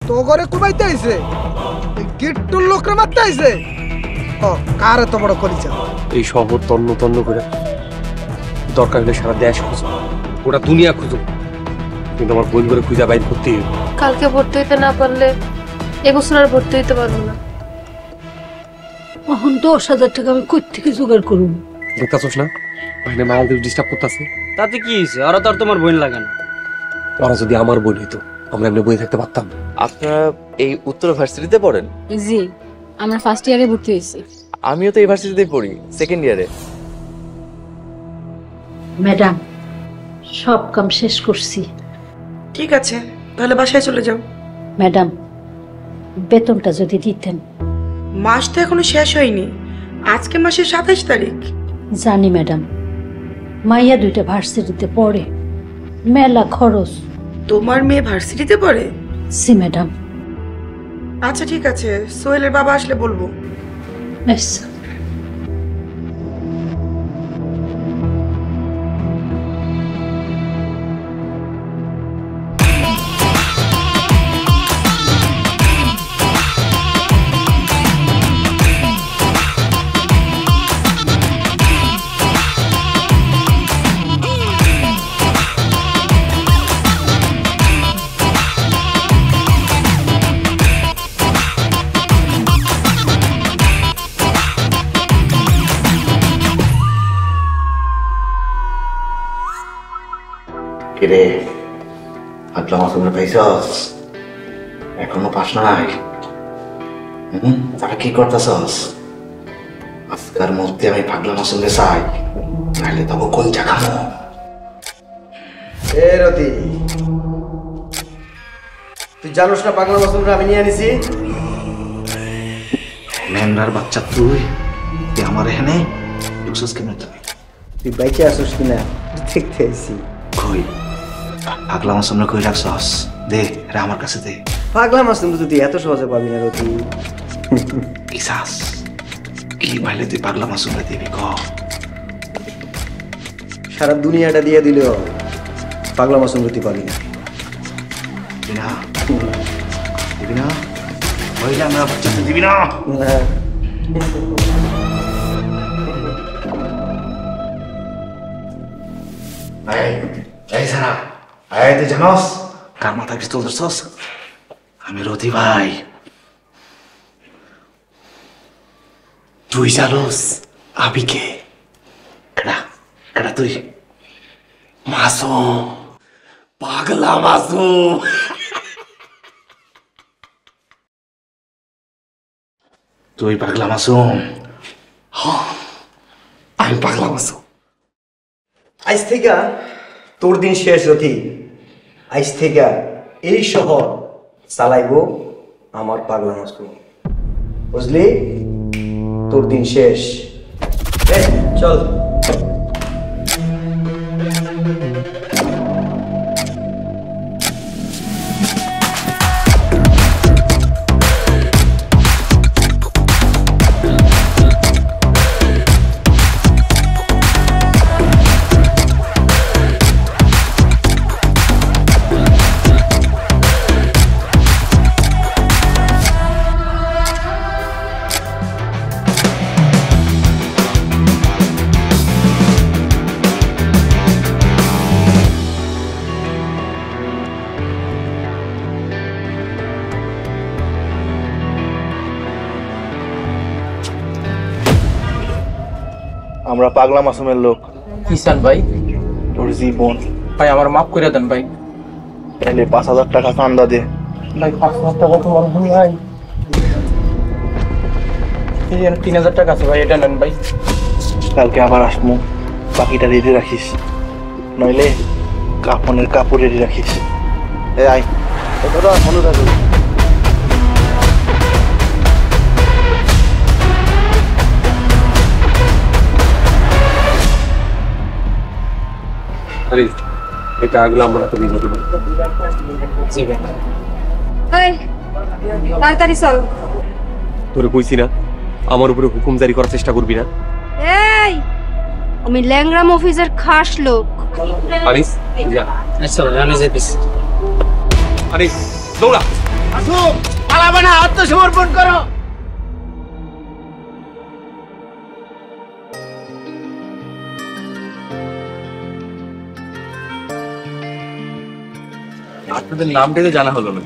তো ঘরে কুমাইতে আইছে গিট্টুর লোকরে মারতে আইছে কার এত বড় কলিজা এই শহর তন্ন তন্ন করে দরকার হলে সারা দেশ খুঁজো ওটা দুনিয়া খুঁজো কিন্তু আমার বোন করে খুঁজা বাইর করতে কালকে ভর্তি হইতে না পারলে এবছর আর ভর্তি হইতে পারবো না এখন 10,000 টাকা আমি কই থেকে জোগাড় করব দেখতাছস না মানে মায়ালদের ডিস্টার্ব করতেছে তাতে কি হইছে ওরা তো আর তোমার বোন লাগে না ওরা যদি আমার বোন হইতো আমরা এমনি বই থাকতে পারতাম আপনারা এই উত্তর ভার্সিটিতে পড়েন? জি আমরা ফার্স্ট ইয়ারে ভর্তি হইছি আমিও তো এই ভার্সিটিতে পড়ি, সেকেন্ড ইয়ারে। ম্যাডাম সব কাম শেষ করছি। ঠিক আছে তাহলে বাসায় চলে যাও। ম্যাডাম বেতনটা যদি দিতেন। মাস তো এখনো শেষ হয়নি, আজকে মাসের 27 তারিখ। জানি ম্যাডাম, মাইয়া দুইটা ভার্সিটিতে পড়ে, মেলা খরচ। তোমার মেয়ে ভার্সিটিতে পড়ে? জি ম্যাডাম। আচ্ছা ঠিক আছে, সোহেলের বাবা আসলে বলবো। আচ্ছা। কিরে পাগলা মাসুমরে পাইছস? এখনো পাস নাই? তারা কি করতেছস? আজকার মধ্যে আমি পাগলা মাসুমরে চাই, নাহলে তবে কইটা খামো। এ রতি, তুই জানোস না পাগলা মাসুমরে আমি নিয়ে আনিছি? মেমরার বাচ্চা তুই আমার এখানে ঢুকছস কেন? তুই বাইকে আসিস কিনা দেখতে আইছি। কই পাগলা মাসুমরে কই রাখছস? দে, এটা আমার কাছে দে। পাগলা মাসুম তুই এত সহজে পাবি না রতি। ইসাস কি পাইলে তুই পাগলা মাসুমরে দিবি ক? সারা দুনিয়াটা দিয়ে দিলেও পাগলা মাসুম তুই পাবি না। দিবি না? দিবি না? বইলে আমরা বাচ্চাতে দিবি না? এই সারা, তুই জানোস কার মাথায় পিস্তল ধরছস? আমি রতি ভাই। তুই জানোস আমি কে? কেডা কেডা তুই? মাসুম, পাগলা মাসুম। তুই পাগলা মাসুম? আমি পাগলা মাসুম। আজ থেকে তোর দিন শেষ রতি। আজ থেকে এই শহর চালাইব আমার পাগলা মাসুম, বুঝলি? তোর দিন শেষ। চল। আমরা পাগলা মাসুমের লোক। কিষান ভাই, তোর জীবন ভাই আমার মাফ করে দেন ভাই। এলে 5,000 টাকা চান্দা দে ভাই। 5,000 টাকা তো মনে হয় ভাই। এই 3,000 টাকা আছে ভাই, এটা নেন ভাই। কালকে আবার আসবো, বাকিটা রেডি রাখিস, নইলে কাপড়ের কাপড় রেডি রাখিস। এই আয়, তোরা মনে রাখবি। আরে এটা আগলা আমরা তো বিনোদ না। জি ভাই। এই তাড়াতাড়ি চল। তোরে কইছি না আমার উপরে হুকুম জারি করার চেষ্টা করবি না? এই আমি ল্যাংরাম অফিসের খাস লোক। আনিস যা। আচ্ছা আমি যেতেছি। আনিস দৌড়া। মাসুম পালাবে না, আত্মসমর্পণ করো। আপনাদের নামটা তো জানা হলো না।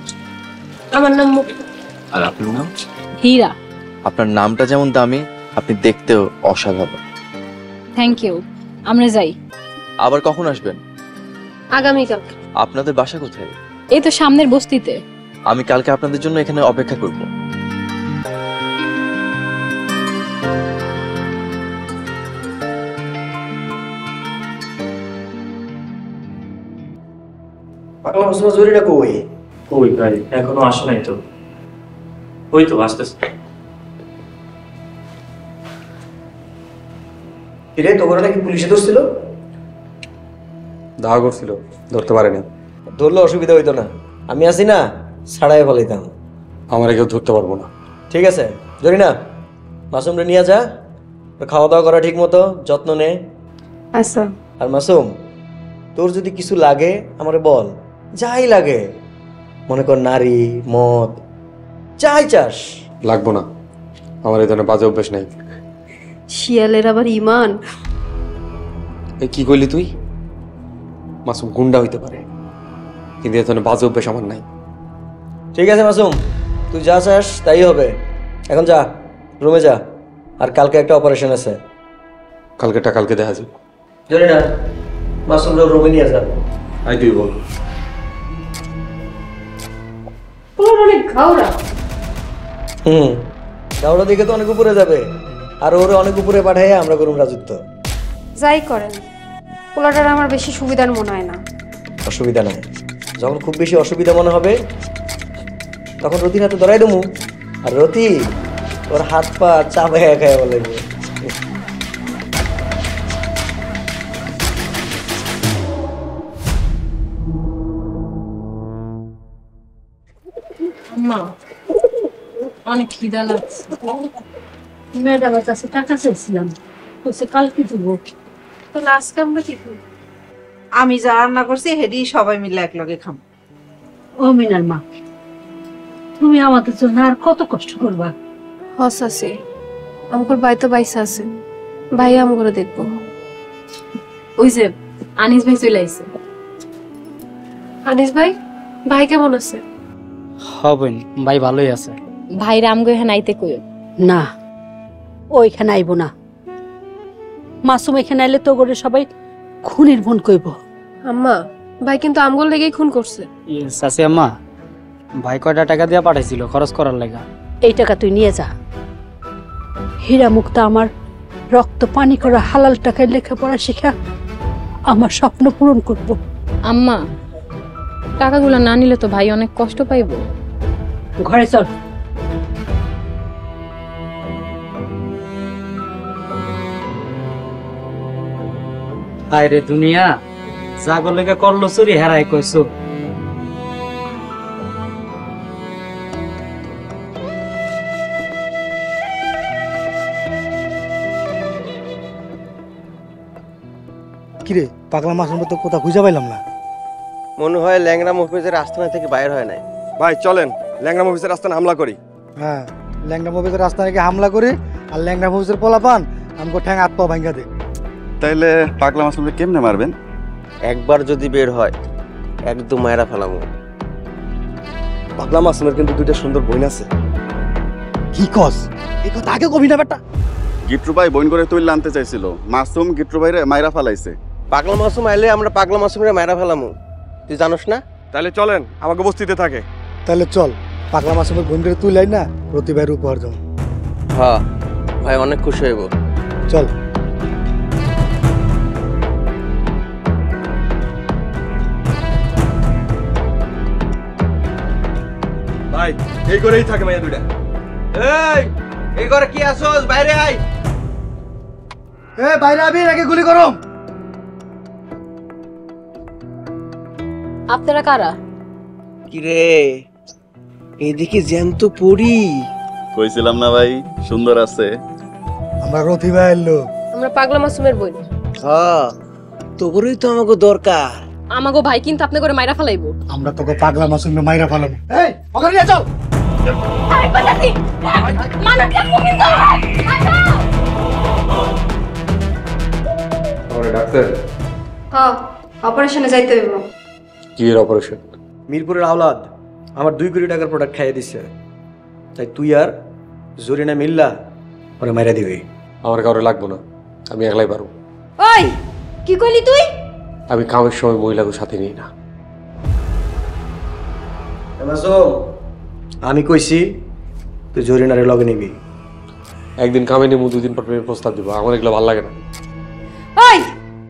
আমার নাম মুক্তা। আর আপনার নাম? হীরা। আপনার নামটা যেমন দামি, আপনি দেখতেও অসাধারণ। Thank you. আমরা যাই। আবার কখন আসবেন? আগামীকাল। আপনাদের বাসা কোথায়? এই তো সামনের বস্তিতে। আমি কালকে আপনাদের জন্য এখানে অপেক্ষা করব। পাগলা মাসুম জরিটা কই? কই ভাই এখনো আসে নাই তো। ওই তো আসতেছে। কিরে তোর নাকি পুলিশে ধরছিল? দাওয়া করছিল, ধরতে পারেনি। ধরলে অসুবিধা হইতো না, আমি আছি না, ছাড়াই ফেলাইতাম। আমার কেউ ধরতে পারবো না। ঠিক আছে জরিনা, মাসুমরে নিয়ে যা, খাওয়া দাওয়া করা ঠিক মতো, যত্ন নে। আচ্ছা। আর মাসুম, তোর যদি কিছু লাগে আমারে বল, যাই লাগে, মনে কর নারী, মদ, যাই চাস। লাগবো না, আমার এই ধরনের বাজে অভ্যেস নেই। শিয়ালের আবার ইমান। এই কি করলি তুই? মাসুম গুন্ডা হইতে পারে, কিন্তু এই ধরনের বাজে অভ্যেস আমার নাই। ঠিক আছে মাসুম, তুই যা চাস তাই হবে। এখন যা, রুমে যা, আর কালকে একটা অপারেশন আছে। কালকেটা কালকে দেখা যাবে। জরিনা, মাসুমরা রুমে নিয়ে যা। আই তুই বল। অনেক ঘাওড়া। গাওড়া দিকে তো অনেক উপরে যাবে, আর ওরে অনেক উপরে পাঠাই আমরা করুম রাজত্ব। যাই করেন, পোলাটার আমার বেশি সুবিধার মনে হয় না। অসুবিধা নাই, যখন খুব বেশি অসুবিধা মনে হবে তখন রতির হাতে ধরাই দেবো, আর রতি ওর হাত পা চাপাইয়া খাইয়া বলে। মা অনেক খিদা লাগছে। ম্যাডামের কাছে টাকা চাইছিলাম, বলছে কালকে দেবো। তাহলে আজকে আমরা কি করবো? আমি যা রান্না করছি হেডি সবাই মিলে একলগে খাম। ও মিনার মা, তুমি আমাদের জন্য আর কত কষ্ট করবা? হস আছে, আমার ভাই তো বাইসা আছে, ভাই আমার দেখবো। ওই যে আনিস ভাই চলে আইছে। আনিস ভাই, ভাই কেমন আছে? হবেন, ভাই ভালোই আছে। ভাই রামগো এখানে আইতে কইও না, ওইখানে আইব না। মাসুম এখানে আইলে তো করে সবাই খুনের বোন কইব। আম্মা, ভাই কিন্তু আমগোল লেগেই খুন করছে। চাচি আম্মা, ভাই কয়টা টাকা দিয়া পাঠাইছিল খরচ করার লাগা? এই টাকা তুই নিয়ে যা। হীরা মুক্তা আমার রক্ত পানি করা হালাল টাকায় লেখাপড়া শেখা আমার স্বপ্ন পূরণ করব। আম্মা, টাকাগুলো না নিলে তো ভাই অনেক কষ্ট পাইব। ঘরে চল। আরে দুনিয়া, জাগর লেগে করলো চুরি, হেরাই কইছো। কিরে পাগলা মাসুম তো কোথাও খুঁজে পাইলাম না। মনে হয় ল্যাংরাম অফিসের আস্তানা থেকে বাইর হয় নাই। ভাই চলেন ল্যাংরাম অফিসের রাস্তায় হামলা করি। হ্যাঁ, ল্যাংরাম অফিসের রাস্তা নাকি হামলা করে, আর ল্যাংরাম অফিসের পোলা পান আমাকে ঠ্যাং হাত পা ভাঙ্গা দে। তাইলে পাগলা মাসুমকে কেমনে মারবেন? একবার যদি বের হয় একদম মায়েরা ফেলামো। পাগলা মাসুমের কিন্তু দুইটা সুন্দর বোন আছে। কি কস? এই কথা আগে কবি না বেটা। গিট্টু ভাই বইন করে তুই আনতে চাইছিল, মাসুম গিট্টু ভাইরে মাইরা ফালাইছে। পাগলা মাসুম আইলে আমরা পাগলা মাসুমের মায়েরা ফেলামো, তুই জানোস না? তাহলে চলেন, আমাকে বস্তিতে থাকে। তাহলে চল, পাগলা মাসুমের বোন করে তুই লাই না, রতি ভাইয়ের উপহার দাও। হ্যাঁ ভাই, অনেক খুশি হইব। চল। ভাই এই করেই থাকে মাইয়া দুইটা। এই ঘরে কি আসোস? বাইরে আয়। বাইরে আবি, নাকি গুলি করো। আপনারা কারা? কিরে, এইদিকে জ্যান্ত পড়ি। কইছিলাম না ভাই, সুন্দর আছে। আমরা রতি ভাইয়ের লোক, আমরা পাগলা মাসুমের বোন। হ্যাঁ, তোরই তো আমাকে দরকার। আমাগো ভাই কিন্তু আপনি করে মাইরা ফেলাইবো। আমরা তোকে পাগলা মাসুমে মাইরা ফেলাবো। এই ওখানে নিয়ে যাও। আই বাজাতি মানুষকে মুমিন দাও। আরে ডাক্তার, হ্যাঁ, অপারেশনে যাইতে হইব। কি এর অপারেশন? মিরপুরের আওলাদ আমার 2 কোটি টাকার প্রোডাক্ট খাইয়ে দিচ্ছে, তাই তুই আর জরিনা মিল্লা ওরে মাইরা দিবি। আমার কাউরে লাগবো না, আমি একলাই পারবো। ওই কি কইলি তুই? আমি কামের সময় মহিলাকে সাথে নিই না। আমি কইছি তুই জরিনারে লগে নিবি। একদিন কামে নেবো, 2 দিন পর প্রেমের প্রস্তাব দিব। আমার এগুলো ভালো লাগে না। ওই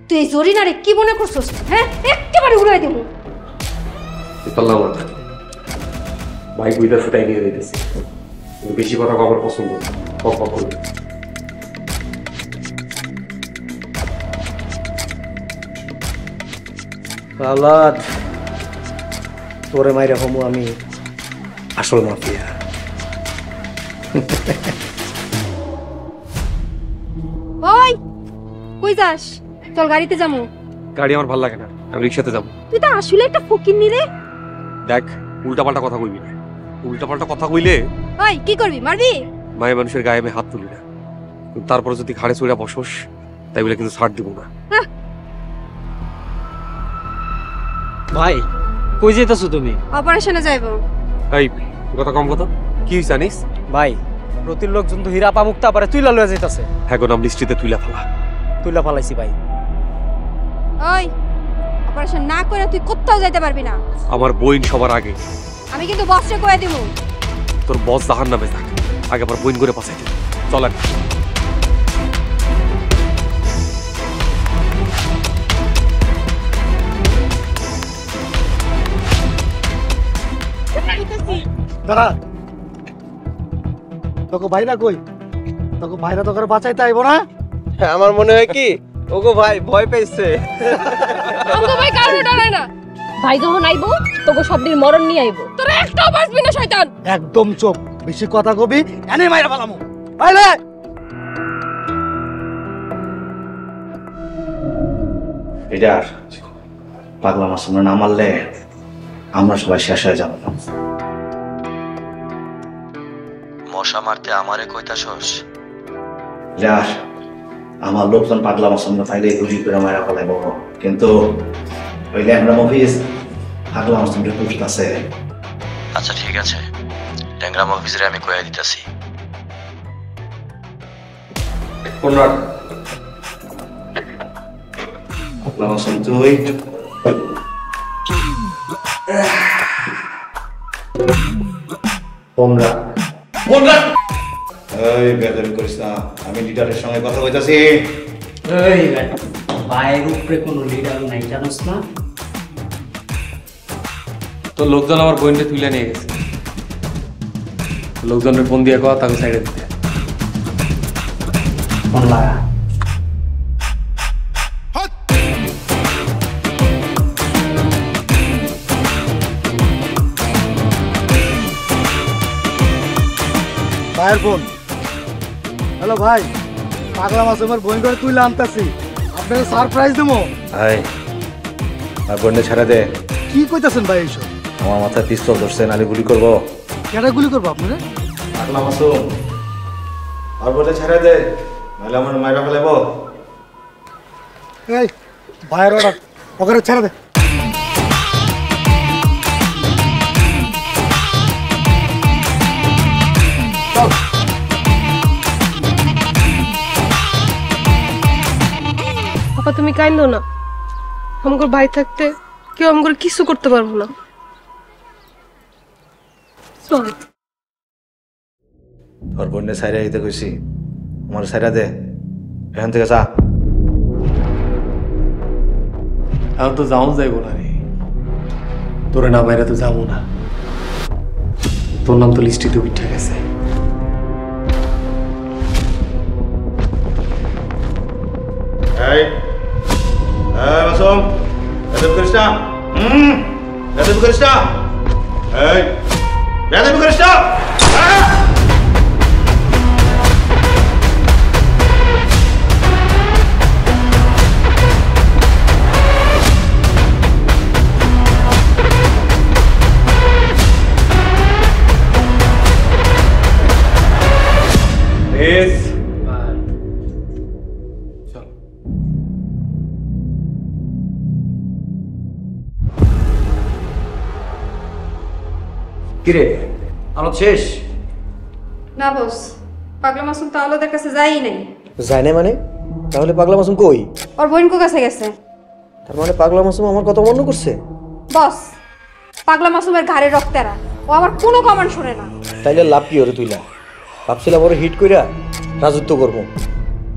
তুই এই জরিনারে কি মনে করছস? হ্যাঁ, একেবারে উড়াই দেব। পারলাম না, বাইক উইদার ফুটাই নিয়ে দিতেছি। কিন্তু বেশি কথা আমার পছন্দ, কম কম করবে। আওলাদ তোরে মাইরা হমু আমি আসল মাফিয়া। ওই কই যাস? চল গাড়িতে যামু। গাড়ি আমার ভালো লাগে না, আমি রিক্সাতে যাবো। তুই তো আসলে একটা ফকিন্নি রে। দেখ, উল্টাপাল্টা কথা কইবি না। উল্টাপাল্টা কথা কইলে ওই কি করবি? মারবি? মায়ের মানুষের গায়ে আমি হাত তুলি না, তারপর যদি ঘাড়ে চড়ে বসস তাই বলে কিন্তু ছাড় দিব না। ভাই কই যেতেছো তুমি? অপারেশনে যাইব। এই কথা কম কথা, কি হইছে আনিস? ভাই প্রতির লোকজন তো হীরা পামুক্তা পারে তুইলা লয়ে যাইতাছে। হ্যাঁ গো, নাম লিস্টিতে তুইলা ফেলা। তুইলা ফালাইছি ভাই। ওই অপারেশন না করে তুই কোথাও যাইতে পারবি না। আমার বইন সবার আগে। আমি কিন্তু বসরে কয়ে দিব। তোর বস জাহান্নামে থাক, আগে আমার বইন করে পাঠাইতে চল। দাঁড়া, তোকে ভাইরা কই? তোকে ভাইরা তোকে বাঁচাইতে আইব না? আমার মনে হয় কি ওগো ভাই ভয় পাইছে। আমগো ভাই কারো ডরায় না। ভাই যখন আইবো তোগো সবদিন মরণ নিয়ে আইবো। তোরা একটাও বাঁচবি না শয়তান। একদম চুপ, বেশি কথা কবি এনে মাইরা ফেলামু। বাইরে এটা পাগলা মাসুম না মারলে আমরা সবাই শেষ হয়ে যাবো। মশা মারতে আমারে কইতাছস? যার আমার লোকজন পাগলা মাসুম পাইলে গুলি করে মারা ফেলাইব, কিন্তু ওই ল্যাংরা মফিজ পাগলা মাসুমটা খুঁজতেছে। আচ্ছা ঠিক আছে, ট্যাংরা মফিজরে আমি কইয়া দিতেছি। পাগলা মাসুম তুই করিস না, আমি লিডারের সঙ্গে কথা কইতাছি। ভাইয়ের উপরে কোনো লিডার নাই জানোস না? তো লোকজন আমার বইনটা তুলে নিয়ে গেছে। লোকজনের ফোন দিয়ে কথা তাকে সাইডে দিতে। ফোন লাগা। ভাইয়ের ফোন। হ্যালো ভাই, পাগলা মাসুমের বই করে তুই আনতাছি, আপনাকে সারপ্রাইজ দেবো। ভাই আর বন্যে ছেড়ে দে। কি কইতাছেন ভাই এইসব? আমার মাথায় পিস্তল ধরছে, নালে গুলি করবো। কেডা গুলি করবো আপনারা? পাগলা মাসুম আর বলে ছেড়ে দে, নাহলে আমার মাইরা ফেলাইব। এই ভাইয়ের অর্ডার, ওকে ছেড়ে দে। আপা তুমি কাইন্দো না, আমগোর ভাই থাকতে কেউ আমগোর কিছু করতে পারবো না। তোর বন্যে সাইরা দিতে কইছি, আমার সাইরা দে, এখান থেকে যা। এখন তো যাও যাইব না রে, তোরে না বাইরে তো যাবো না। তোর নাম তো লিস্টিতে উঠে গেছে। এই মাসুম, বেয়াদবি করিস না। বেয়াদবি করিস না। এই বেয়াদবি করিস না। কিরে আলোচ শেষ? না বস, পাগলা মাসুম তো আলোদের কাছে যাই নাই। যায় না মানে? তাহলে পাগলা মাসুম কই? ওর বোনকো কাছে গেছে। তার মানে পাগলা মাসুম আমার কথা অমান্য করছে? বস, পাগলা মাসুমের ঘাড়ে রক্তেরা, ও আমার কোনো কমান্ড শুনে না। তাইলে লাভ কি ওরে তুইলা? ভাবছিলাম ওরে হিট কইরা রাজত্ব করবো।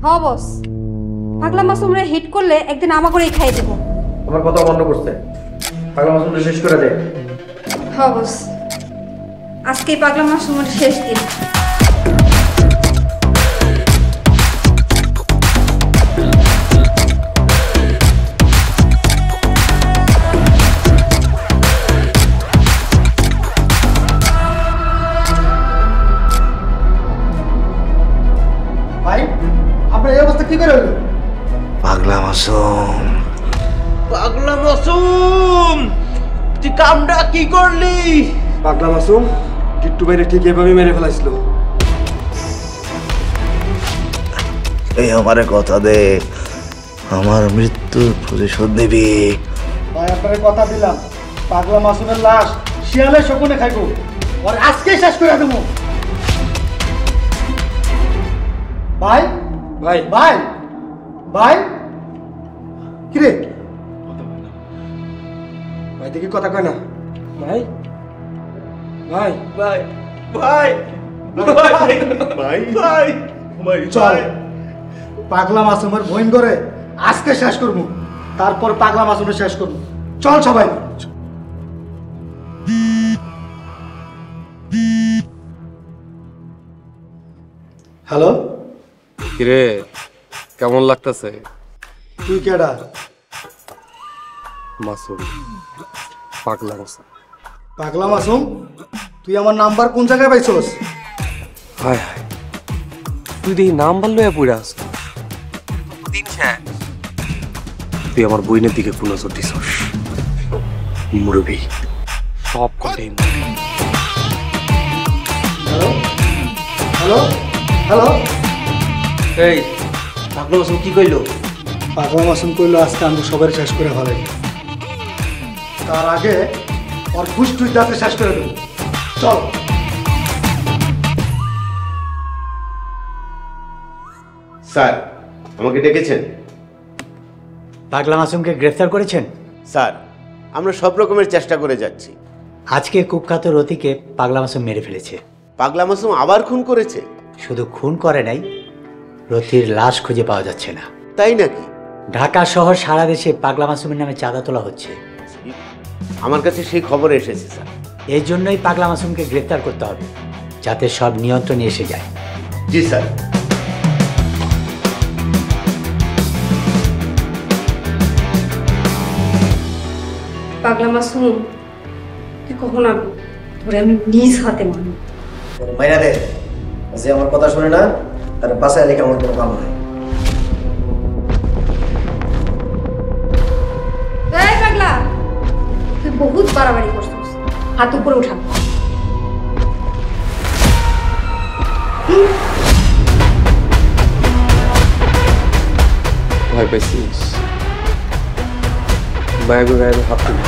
হ বস, পাগলা মাসুমরে হিট করলে একদিন আমাকেই খাই দেব। আমার কথা অমান্য করছে, পাগলা মাসুমরে শেষ করে দে। হ বস, আজকেই পাগলা মাসুমের শেষ দিন। ভাই আপনার এই অবস্থা কি করে হলো? পাগলা মাসুম, পাগলা মাসুম তুই কামটা কি করলি? পাগলা মাসুম কিট্টু ভাইরে ঠিক এভাবে মেরে ফেলাইছিল। এই আমারে কথা দে, আমার মৃত্যুর প্রতিশোধ নিবি। ভাই আপনাকে কথা দিলাম, পাগলা মাসুমের লাশ শিয়ালে শকুনে খাইবো, আর আজকেই শেষ করে দেবো। ভাই ভাই ভাই ভাই কিরে ভাই দেখি কথা কয় না। ভাই ভাই ভাই ভাই ভাই ভাই ভাই চল, পাগলা মাসুমের ভইন করে আজকে শেষ করবো, তারপর পাগলা মাসুমের শেষ করবো। চল সবাই। হ্যালো, কিরে কেমন লাগতেছে? তুই কেডা? মাসুম, পাগলা মাসুম। পাগলা মাসুম, তুই আমার নাম্বার কোন জায়গায় পাইছস? হায় হায়, তুই দেখি নাম্বার লইয়া পড়ে আস। তুই আমার বইনের দিকে কোন নজর দিছস? মুরবি সব কটাই। হ্যালো হ্যালো হ্যালো, এই পাগলা মাসুম কি কইলো? পাগলা মাসুম কইলো আজকে আমি সবার শেষ করে ফেলাই, তার আগে ওর ফুসটুই দাঁতে শেষ করে দেবো। চল। স্যার আমাকে ডেকেছেন? পাগলা মাসুমকে গ্রেফতার করেছেন? স্যার আমরা সব রকমের চেষ্টা করে যাচ্ছি। আজকে কুখ্যাত রতিকে পাগলা মাসুম মেরে ফেলেছে। পাগলা মাসুম আবার খুন করেছে? শুধু খুন করে নাই, রতির লাশ খুঁজে পাওয়া যাচ্ছে না। তাই নাকি? ঢাকা শহর সারা দেশে পাগলা মাসুমের নামে চাঁদা তোলা হচ্ছে। আমার কাছে সেই খবর এসেছে স্যার। এই জন্যই পাগলা মাসুমকে গ্রেফতার করতে হবে, যাতে সব নিয়ন্ত্রণে এসে যায়। জি স্যার। পাগলা মাসুম, তুই কখন আসবি? তোরে আমি নিজ হাতে মারব। মাইরা দে, যে আমার কথা শুনে না তার বাসায় রেখে আমার কোনো কাম নাই। এই পাগলা, তুই বহুত বাড়াবাড়ি করছিস, হাত উপরে উঠা। ভয় পাইছিস? মায়াগো গায়ে হাত তুলি।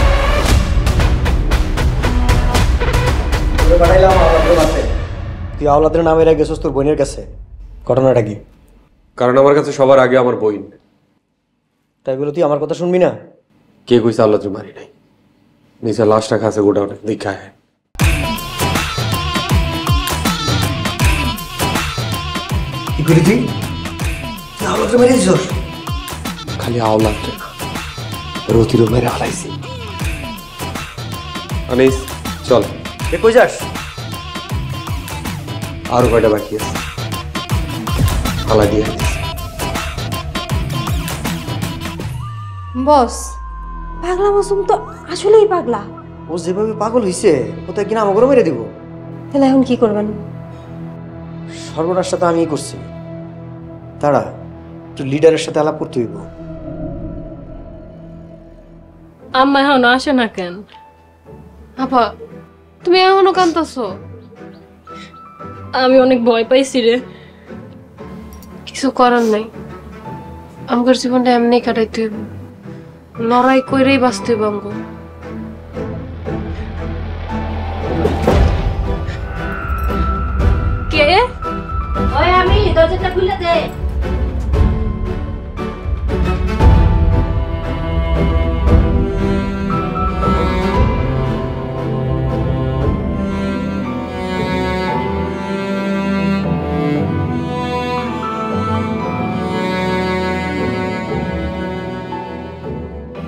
পাঠাইলাম আওলাদের কাছে, তুই আওলাদের নামে গেছিস তোর বোনের কাছে, ঘটনাটা কি? কারণ আমার কাছে সবার আগে আমার বইন। তাই বলে তুই আমার কথা শুনবি না? কে কইছে আল্লাহ তুই মারি নাই? নিচে লাশটা খাসে গোডাউনে দেখায়। কি করি তুই? আওলাদকে মেরে দিছস? খালি আওলাদকে না, রতিরও মেরে হালাইছি। আনিস চল। কই যাস? আরো কয়টা বাকি আছে, হালা দিয়ে বস, পাগলা মাসুম তো আসলেই পাগলা। ও যেভাবে পাগল হইছে ও তো কিনা আমাকেও মেরে দিব। তাহলে এখন কি করবেন? সর্বনাশটা তো আমিই করছি। তারা তুই লিডারের সাথে আলাপ করতে হইব। আম্মা এখনো আসে না কেন? আপা তুমি এখনো কাঁদতেছো? আমি অনেক ভয় পাইছি রে। কিছু করার নাই, আমার জীবনটা এমনি কাটাইতে হইব, লড়াই কইরেই বাঁচতে হইব। দরজাটা খুলে দে।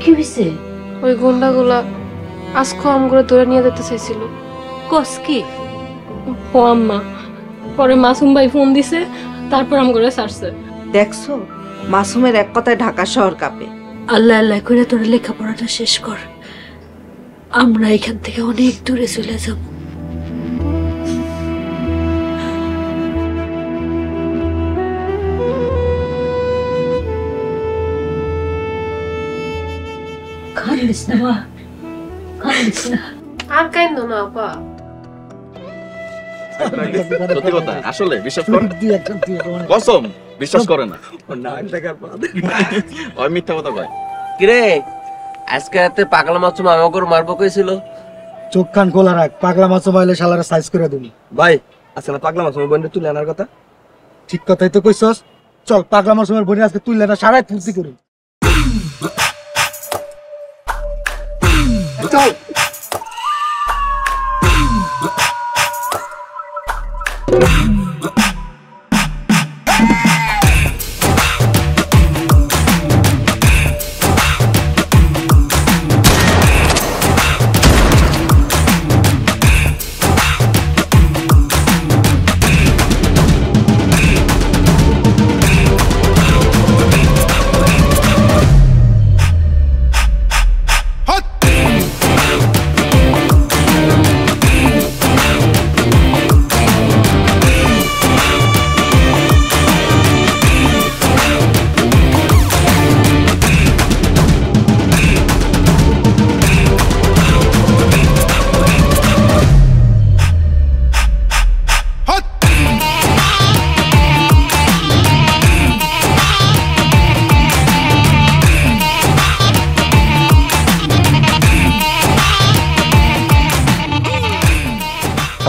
কি হইছে? ওই গুন্ডাগুলা আজকে আমগুলো ধরে নিয়ে যেতে চাইছিল। কস কি? ও আম্মা, পরে মাসুম ভাই ফোন দিছে, তারপর আমগুলো ছাড়ছে। দেখছো, মাসুমের এক কথায় ঢাকা শহর কাঁপে। আল্লাহ আল্লাহ করে তোর লেখাপড়াটা শেষ কর, আমরা এখান থেকে অনেক দূরে চলে যাব। কান্দিস না মা, কান্দিস না। আর কাইন্দো না আপা। সত্যি কথা, আসলে বিশ্বাস করেন? কসম বিশ্বাস করে না। ওই মিথ্যা কথা কয়। কিরে, আজকে রাতে পাগলা মাসুম আমাকে মারবো কইছিল। চোখ কান খোলা রাখ, পাগলা মাসুম আইলে শালারে সাইজ করে দিবি। ভাই আজকে না পাগলা মাসুম বন্ধু তুলে আনার কথা। ঠিক কথাই তো কইছস। চল পাগলা মাসুমের বোন আজকে তুইলে না সারাই ফুর্তি করি। চল।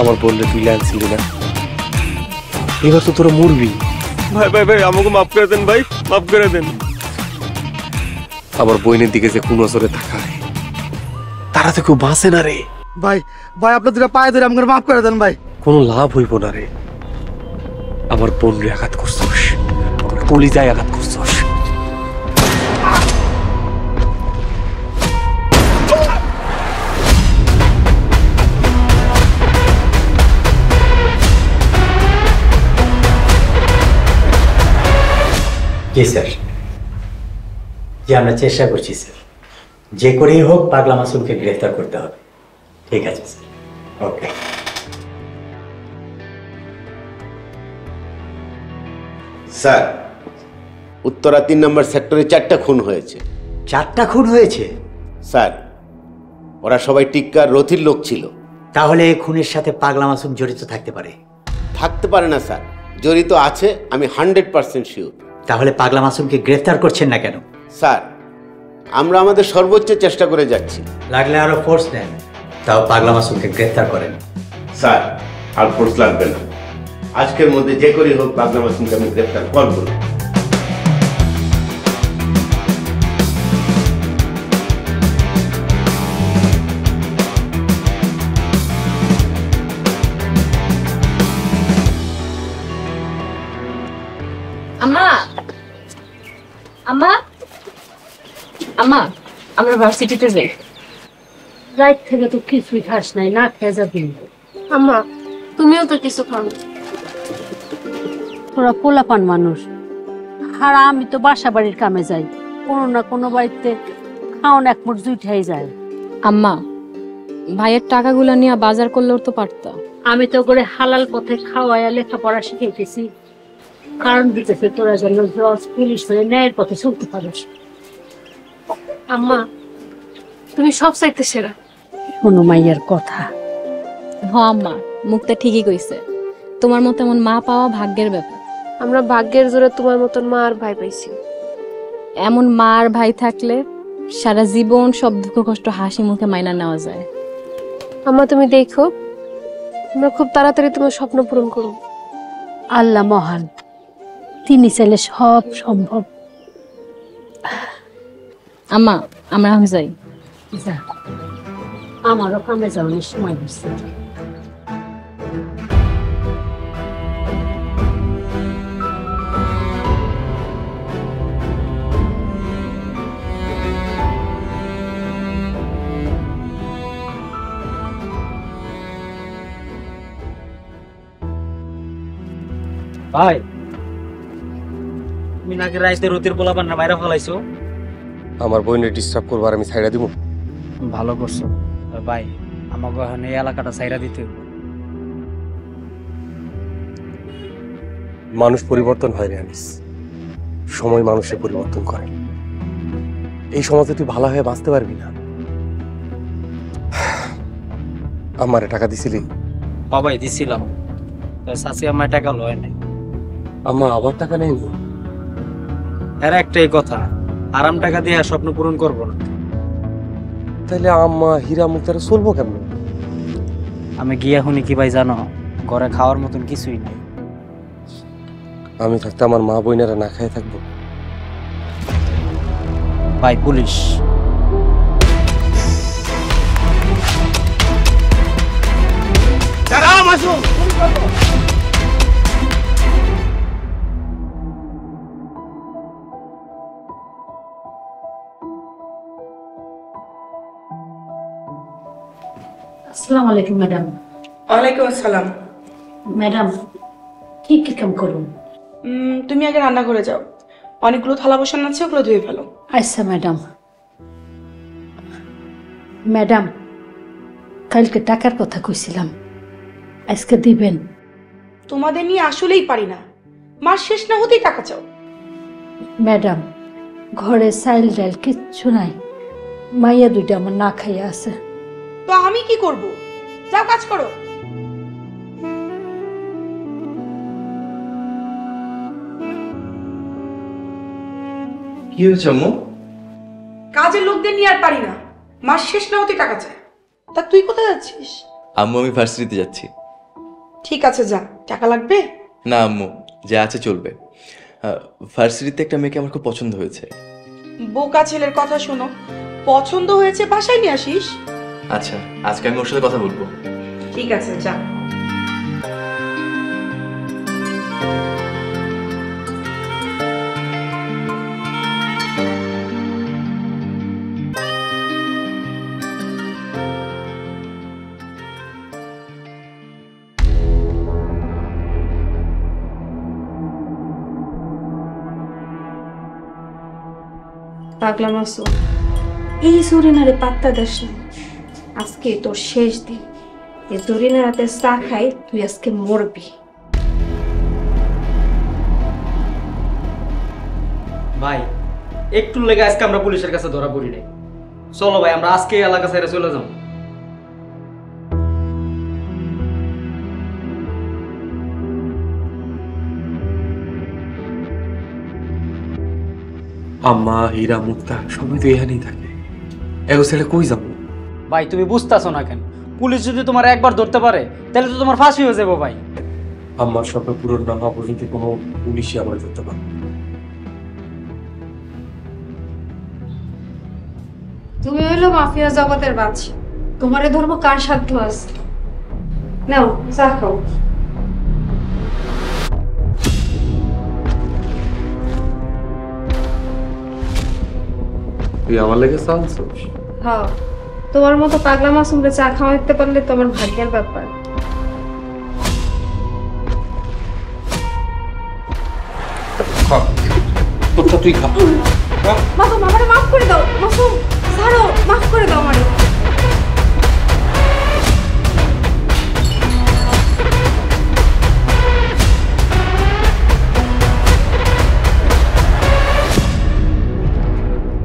আমার বললে তুই আনছিলি না, এবার তো তোরা মরবি। ভাই ভাই ভাই আমাকে মাফ করে দেন ভাই, মাফ করে দেন। আমার বোনের দিকে যে কোন নজরে তাকায় তারা তো কেউ বাঁচে না রে। ভাই ভাই আপনার দুটা পায়ে ধরে আমাকে মাফ করে দেন ভাই। কোনো লাভ হইব না রে। আমার বোনরে আঘাত করছস, কলিজায় আঘাত করছস। জি স্যার, জি আমরা চেষ্টা করছি স্যার, যে করেই হোক পাগলা মাসুমকে গ্রেফতার করতে হবে। ঠিক আছে স্যার, ওকে। স্যার, উত্তরা 3 নম্বর সেক্টরে 4টা খুন হয়েছে। 4টা খুন হয়েছে? স্যার, ওরা সবাই টিক্কার রথির লোক ছিল। তাহলে এই খুনের সাথে পাগলা মাসুম জড়িত থাকতে পারে? থাকতে পারে না স্যার, জড়িত আছে আমি 100% শিওর। তাহলে পাগলা মাসুমকে গ্রেফতার করছেন না কেন? স্যার, আমরা আমাদের সর্বোচ্চ চেষ্টা করে যাচ্ছি। লাগলে আরো ফোর্স দেন, তাও পাগলা মাসুমকে গ্রেফতার করেন। স্যার, আর ফোর্স লাগবে না, আজকের মধ্যে যে করেই হোক পাগলা মাসুমকে আমি গ্রেফতার করব। আম্মা, আম্মা, আম্মা, আমরা ভার্সিটিতে যাই। রাত থেকে তো কিছুই খাস নাই, না খেয়ে যাবি। আম্মা, তুমিও তো কিছু খাও। তোরা পোলাপান মানুষ, আর আমি তো বাসা বাড়ির কামে যাই, কোনো না কোনো বাড়িতে খাওন এক মুঠ জুইঠাই যায়। আম্মা, ভাইয়ের টাকাগুলো নিয়ে বাজার করলেও তো পারতা। আমি তো করে হালাল পথে খাওয়াইয়া লেখাপড়া শিখাইতেছি, কারণ দিতেছে তোরা যেন জজ পুলিশ হয়ে ন্যায়ের পথে চলতে পারিস। আম্মা, তুমি সব চাইতে সেরা। শোনো মাইয়ার কথা। হ আম্মা, মুক্তা ঠিকই কইছে, তোমার মতো এমন মা পাওয়া ভাগ্যের ব্যাপার। আমরা ভাগ্যের জোরে তোমার মতন মা আর ভাই পাইছি। এমন মা আর ভাই থাকলে সারা জীবন সব দুঃখ কষ্ট হাসি মুখে মাইনা নেওয়া যায়। আম্মা, তুমি দেখো আমরা খুব তাড়াতাড়ি তোমার স্বপ্ন পূরণ করব। আল্লাহ মহান, তিনি চাইলে সব সম্ভব। আম্মা আমরা আমি যাই। যা, আমারও কামে যাওয়ার সময় হচ্ছে। ভাই তুমি নাকি রাইতে রতির পোলাপান না বাইরে ফলাইছো? আমার বোনের ডিস্টার্ব করবার আমি ছাইড়া দিব? ভালো করছো ভাই, আমাকে এখন এই এলাকাটা ছাইড়া দিতে। মানুষ পরিবর্তন হয় রে আনিস, সময় মানুষের পরিবর্তন করে। এই সমাজে তুই ভালো হয়ে বাঁচতে পারবি না। আমারে টাকা দিছিলি? বাবাই দিছিলাম, চাচি আমার টাকা লয় নাই। আম্মা আবার টাকা নেই? এর একটাই কথা, আরাম টাকা দিয়ে স্বপ্ন পূরণ করবো না। তাইলে আম্মা হীরা মুক্তারে চলবো কেমন? আমি গিয়া শুনি কি ভাই জানো, ঘরে খাওয়ার মতন কিছুই নাই। আমি থাকতে আমার মা বোনেরা না খেয়ে থাকবো? ভাই পুলিশ আসসালামু আলাইকুম ম্যাডাম। ওয়ালাইকুম আসসালাম। ম্যাডাম কি কি কাম করুন? তুমি আগে রান্না করে যাও, অনেকগুলো থালা বসানো আছে, ওগুলো ধুয়ে ফেলো। আচ্ছা ম্যাডাম। ম্যাডাম কালকে টাকার কথা কইছিলাম, আজকে দিবেন? তোমাদের নিয়ে আসলেই পারি না, মাস শেষ না হতেই টাকা চাও। ম্যাডাম ঘরে চাইল ডাল কিচ্ছু নাই, মাইয়া দুইটা আমার না খাইয়া আছে। তো আমি কি করব? যাও কাজ করো। কি হয়েছে আম্মু? কাজের লোকদের নিয়ে আর পারি না, মাস শেষ না হতে টাকা চায়। তা তুই কোথায় যাচ্ছিস? আম্মু আমি ভার্সিটিতে যাচ্ছি। ঠিক আছে যা, টাকা লাগবে? না আম্মু, যা আছে চলবে। ভার্সিটিতে একটা মেয়েকে আমার খুব পছন্দ হয়েছে। বোকা ছেলের কথা শোনো, পছন্দ হয়েছে বাসায় নিয়ে আসিস। আচ্ছা, আজকে আমি ওর সাথে কথা বলবো। ঠিক আছে যা। পাগলা মাসুম, এই জরিনারে পাত্তা দেস না। আজকে তোর শেষ দিন, এই জরিনার রাতে চা খাই তুই আজকে মরবি। ভাই একটু লেগে আজকে আমরা পুলিশের কাছে ধরা পড়ি নাই। চলো ভাই আমরা আজকে এলাকা ছেড়ে চলে যাবো। আম্মা হীরা মুক্তা সবাই তো এখানেই থাকে, এগো ছেলে কই যাবো? ভাই তুমি বুঝতেছো না কেন? পুলিশ যদি তোমার একবার ধরতে পারে তাহলে তো তোমার ফাঁসি হয়ে যাবো ভাই। আমার স্বপ্ন পূরণ না হওয়া পর্যন্ত কোনো পুলিশই আমার ধরতে পারবে। তুমি হইলো মাফিয়া জগতের বাদশা, তোমারে ধর্ম কার সাধ্য আছে? নাও চা খাও। তুই আমার লেগে চালছো? হ্যাঁ, তোমার মতো পাগলা মাসুমরে চা খাওয়াইতে পারলে তো আমার ভাগ্যের ব্যাপার। তুই খা। মাসুম আমারে মাফ করে দাও, মাসুম ছাড়ো, মাফ করে দাও আমারে।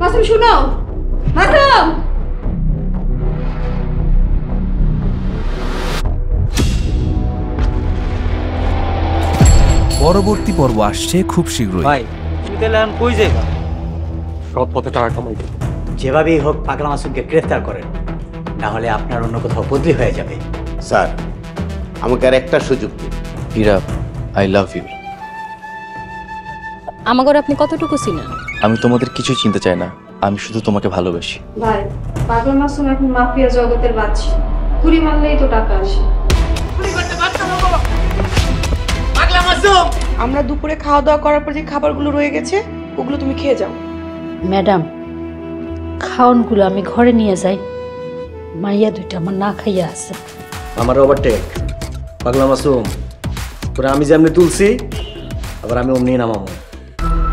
মাসুম শুনো, মাসুম। পরবর্তী পর্ব আসছে খুব শীঘ্রই। ভাই তুমি তাহলে এখন কই যাইবা? সৎ পথে টাকা কামাই। যেভাবেই হোক পাগলা মাসুমকে গ্রেফতার করেন, না হলে আপনার অন্য কোথাও বদলি হয়ে যাবে। স্যার আমাকে আর একটা সুযোগ দিন। হীরা, আই লাভ ইউ। আমাকে আপনি কতটুকু চিনেন? আমি তোমাদের কিছু চিনতে চাই না, আমি শুধু তোমাকে ভালোবাসি। ভাই পাগলা মাসুম এখন মাফিয়া জগতের বাদশা, পুরি মারলেই তো টাকা আসে। আমরা দুপুরে খাওয়া দাওয়া করার পর যে খাবারগুলো রয়ে গেছে ওগুলো তুমি খেয়ে যাও। ম্যাডাম, খাওয়ানগুলো আমি ঘরে নিয়ে যাই, মাইয়া দুইটা আমার না খাইয়া আছে। আমার ওভারটেক পাগলা মাসুম, তোরা আমি যেমনি তুলছি আবার আমি অমনি নামাবো।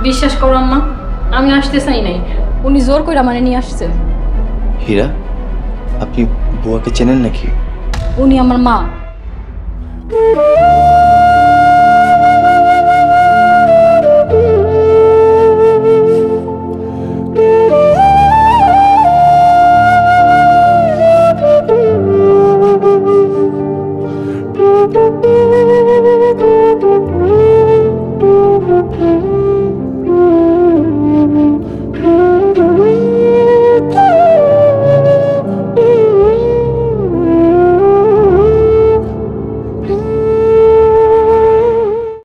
বিশ্বাস করো আম্মা, আমি আসতে চাই নাই, উনি জোর করে মানে নিয়ে আসছে। হীরা, আপনি বুয়াকে চেনেন নাকি? উনি আমার মা।